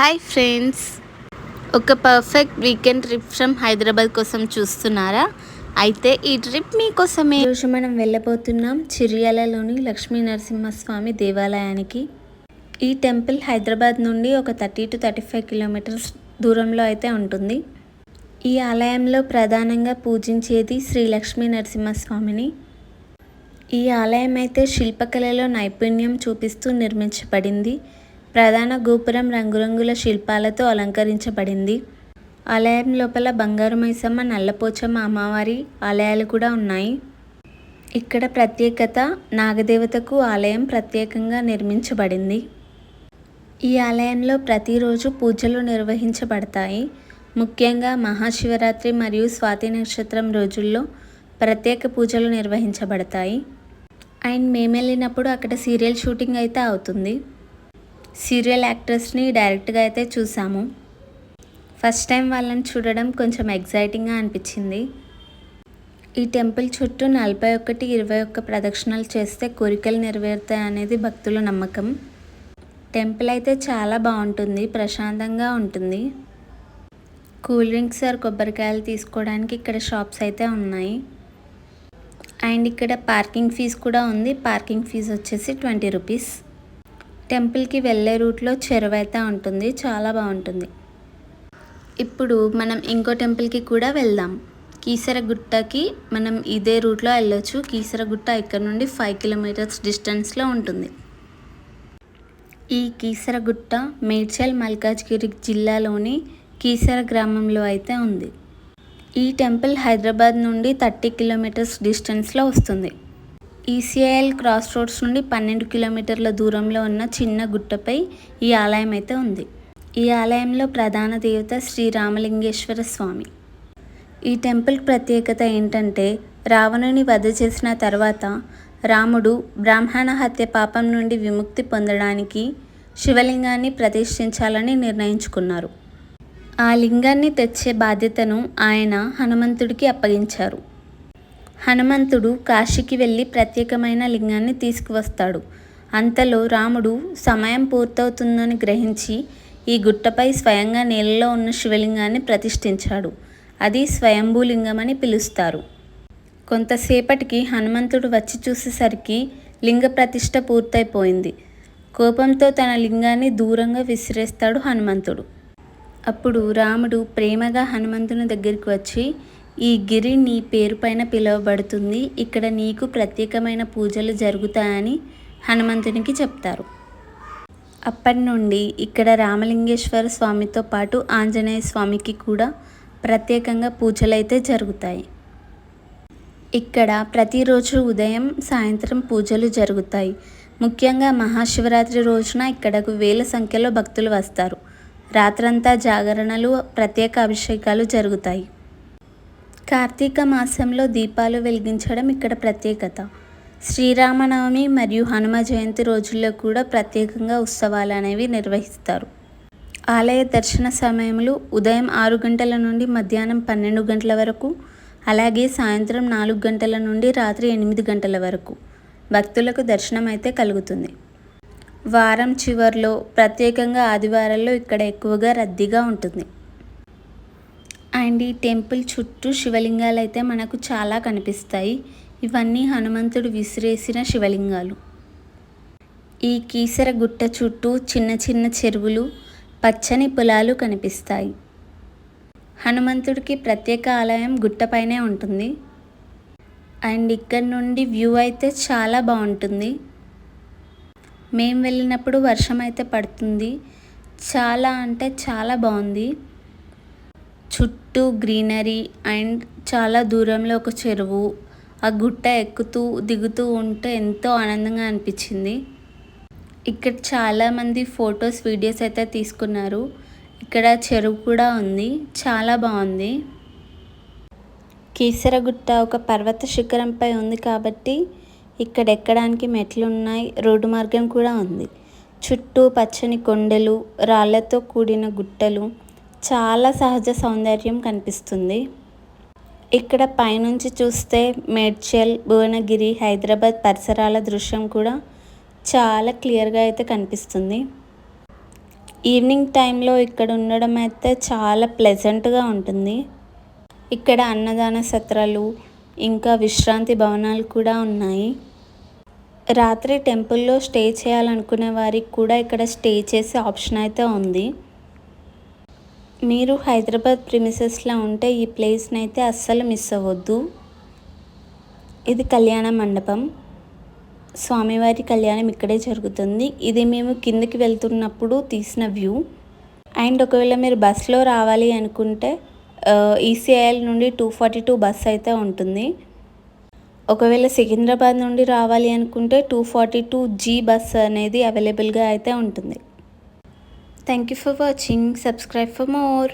Hi friends, ఒక perfect weekend trip from Hyderabad కోసం చూస్తున్నారా? అయితే ఈ ట్రిప్ మీకోసమే. ఈరోజు మనం వెళ్ళబోతున్నాం చిర్యాలలోని లక్ష్మీ నరసింహస్వామి దేవాలయానికి. ఈ టెంపుల్ హైదరాబాద్ నుండి ఒక 30 to 35 కిలోమీటర్స్ దూరంలో అయితే ఉంటుంది. ఈ ఆలయంలో ప్రధానంగా పూజించేది శ్రీ లక్ష్మీ నరసింహస్వామిని. ఈ ఆలయం అయితే శిల్పకళలో నైపుణ్యం చూపిస్తూ నిర్మించబడింది. ప్రధాన గోపురం రంగురంగుల శిల్పాలతో అలంకరించబడింది. ఆలయం లోపల బంగారు మైసమ్మ, నల్లపోచమ్మ అమ్మవారి ఆలయాలు కూడా ఉన్నాయి. ఇక్కడ ప్రత్యేకత, నాగదేవతకు ఆలయం ప్రత్యేకంగా నిర్మించబడింది. ఈ ఆలయంలో ప్రతిరోజు పూజలు నిర్వహించబడతాయి. ముఖ్యంగా మహాశివరాత్రి మరియు స్వాతి నక్షత్రం రోజుల్లో ప్రత్యేక పూజలు నిర్వహించబడతాయి. అండ్ మేము వెళ్ళినప్పుడు అక్కడ సీరియల్ షూటింగ్ అయితే అవుతుంది. సీరియల్ యాక్టర్స్ని డైరెక్ట్గా అయితే చూసాము. ఫస్ట్ టైం వాళ్ళని చూడడం కొంచెం ఎగ్జైటింగ్గా అనిపించింది. ఈ టెంపుల్ చుట్టూ 41-21 ప్రదక్షిణలు చేస్తే కోరికలు నెరవేరుతాయి అనేది భక్తుల నమ్మకం. టెంపుల్ అయితే చాలా బాగుంటుంది, ప్రశాంతంగా ఉంటుంది. కూల్ డ్రింక్స్ ఆర్ కొబ్బరికాయలు తీసుకోవడానికి ఇక్కడ షాప్స్ అయితే ఉన్నాయి. అండ్ ఇక్కడ పార్కింగ్ ఫీజు కూడా ఉంది. పార్కింగ్ ఫీజు వచ్చేసి 20 రూపీస్. టెంపుల్కి వెళ్ళే రూట్లో చెరువు అయితే ఉంటుంది, చాలా బాగుంటుంది. ఇప్పుడు మనం ఇంకో టెంపుల్కి కూడా వెళ్దాం. కీసరగుట్టకి మనం ఇదే రూట్లో వెళ్ళొచ్చు. కీసరగుట్ట ఇక్కడ నుండి 5 కిలోమీటర్స్ డిస్టెన్స్లో ఉంటుంది. ఈ కీసరగుట్ట మేడ్చల్ మల్కాజ్గిరి జిల్లాలోని కీసర గ్రామంలో అయితే ఉంది. ఈ టెంపుల్ హైదరాబాద్ నుండి 30 కిలోమీటర్స్ డిస్టెన్స్లో వస్తుంది. ఈసీఐఎల్ క్రాస్ రోడ్స్ నుండి 12 కిలోమీటర్ల దూరంలో ఉన్న చిన్న గుట్టపై ఈ ఆలయం అయితే ఉంది. ఈ ఆలయంలో ప్రధాన దేవత శ్రీ రామలింగేశ్వర స్వామి. ఈ టెంపుల్ ప్రత్యేకత ఏంటంటే, రావణుని వధ చేసిన తర్వాత రాముడు బ్రాహ్మణ హత్య పాపం నుండి విముక్తి పొందడానికి శివలింగాన్ని ప్రతిష్ఠించాలని నిర్ణయించుకున్నారు. ఆ లింగాన్ని తెచ్చే బాధ్యతను ఆయన హనుమంతుడికి అప్పగించారు. హనుమంతుడు కాశీకి వెళ్ళి ప్రత్యేకమైన లింగాన్ని తీసుకువస్తాడు. అంతలో రాముడు సమయం పూర్తవుతుందని గ్రహించి ఈ గుట్టపై స్వయంగా నేలలో ఉన్న శివలింగాన్ని ప్రతిష్ఠించాడు. అది స్వయంభూలింగమని పిలుస్తారు. కొంతసేపటికి హనుమంతుడు వచ్చి చూసేసరికి లింగ ప్రతిష్ఠ పూర్తయిపోయింది. కోపంతో తన లింగాన్ని దూరంగా విసిరేస్తాడు హనుమంతుడు. అప్పుడు రాముడు ప్రేమగా హనుమంతుని దగ్గరికి వచ్చి, ఈ గిరి నీ పేరు పైన పిలువబడుతుంది, ఇక్కడ నీకు ప్రత్యేకమైన పూజలు జరుగుతాయని హనుమంతునికి చెప్తారు. అప్పటి నుండి ఇక్కడ రామలింగేశ్వర స్వామితో పాటు ఆంజనేయ స్వామికి కూడా ప్రత్యేకంగా పూజలు అయితే జరుగుతాయి. ఇక్కడ ప్రతిరోజు ఉదయం సాయంత్రం పూజలు జరుగుతాయి. ముఖ్యంగా మహాశివరాత్రి రోజున ఇక్కడకు వేల సంఖ్యలో భక్తులు వస్తారు. రాత్రంతా జాగరణలు, ప్రత్యేక అభిషేకాలు జరుగుతాయి. కార్తీక మాసంలో దీపాలు వెలిగించడం ఇక్కడ ప్రత్యేకత. శ్రీరామనవమి మరియు హనుమ జయంతి రోజుల్లో కూడా ప్రత్యేకంగా ఉత్సవాలు అనేవి నిర్వహిస్తారు. ఆలయ దర్శన సమయములు ఉదయం 6 గంటల నుండి మధ్యాహ్నం 12 గంటల వరకు, అలాగే సాయంత్రం 4 గంటల నుండి రాత్రి 8 గంటల వరకు భక్తులకు దర్శనం అయితే కలుగుతుంది. వారం చివర్లో, ప్రత్యేకంగా ఆదివారాల్లో ఇక్కడ ఎక్కువగా రద్దీగా ఉంటుంది. అండ్ ఈ టెంపుల్ చుట్టూ శివలింగాలు అయితే మనకు చాలా కనిపిస్తాయి. ఇవన్నీ హనుమంతుడు విసిరేసిన శివలింగాలు. ఈ కీసర గుట్ట చుట్టూ చిన్న చిన్న చెరువులు, పచ్చని పొలాలు కనిపిస్తాయి. హనుమంతుడికి ప్రత్యేక ఆలయం గుట్టపైనే ఉంటుంది. అండ్ ఇక్కడ నుండి వ్యూ అయితే చాలా బాగుంటుంది. మేము వెళ్ళినప్పుడు వర్షం అయితే పడుతుంది. చాలా అంటే చాలా బాగుంది. చుట్టూ గ్రీనరీ అండ్ చాలా దూరంలో ఒక చెరువు. ఆ గుట్ట ఎక్కుతూ దిగుతూ ఉంటే ఎంతో ఆనందంగా అనిపించింది. ఇక్కడ చాలామంది ఫొటోస్, వీడియోస్ అయితే తీసుకున్నారు. ఇక్కడ చెరువు కూడా ఉంది, చాలా బాగుంది. కీసరగుట్ట ఒక పర్వత శిఖరంపై ఉంది కాబట్టి ఇక్కడ ఎక్కడానికి మెట్లు ఉన్నాయి. రోడ్డు మార్గం కూడా ఉంది. చుట్టూ పచ్చని కొండలు, రాళ్లతో కూడిన గుట్టలు, చాలా సహజ సౌందర్యం కనిపిస్తుంది. ఇక్కడ పైనుంచి చూస్తే మేడ్చల్, భువనగిరి, హైదరాబాద్ పరిసరాల దృశ్యం కూడా చాలా క్లియర్గా అయితే కనిపిస్తుంది. ఈవినింగ్ టైంలో ఇక్కడ ఉండడం అయితే చాలా ప్లెజెంట్గా ఉంటుంది. ఇక్కడ అన్నదాన సత్రాలు ఇంకా విశ్రాంతి భవనాలు కూడా ఉన్నాయి. రాత్రి టెంపుల్లో స్టే చేయాలనుకునే వారికి కూడా ఇక్కడ స్టే చేసే ఆప్షన్ అయితే ఉంది. మీరు హైదరాబాద్ ప్రిమిసెస్లో ఉంటే ఈ ప్లేస్ని అయితే అస్సలు మిస్ అవ్వద్దు. ఇది కళ్యాణ మండపం. స్వామివారి కళ్యాణం ఇక్కడే జరుగుతుంది. ఇది మేము కిందకి వెళ్తున్నప్పుడు తీసిన వ్యూ. అండ్ ఒకవేళ మీరు బస్లో రావాలి అనుకుంటే ఈసీఐఎల్ నుండి 242 బస్ అయితే ఉంటుంది. ఒకవేళ సికింద్రాబాద్ నుండి రావాలి అనుకుంటే 242G బస్ అనేది అవైలబుల్గా అయితే ఉంటుంది. Thank you for watching. Subscribe for more.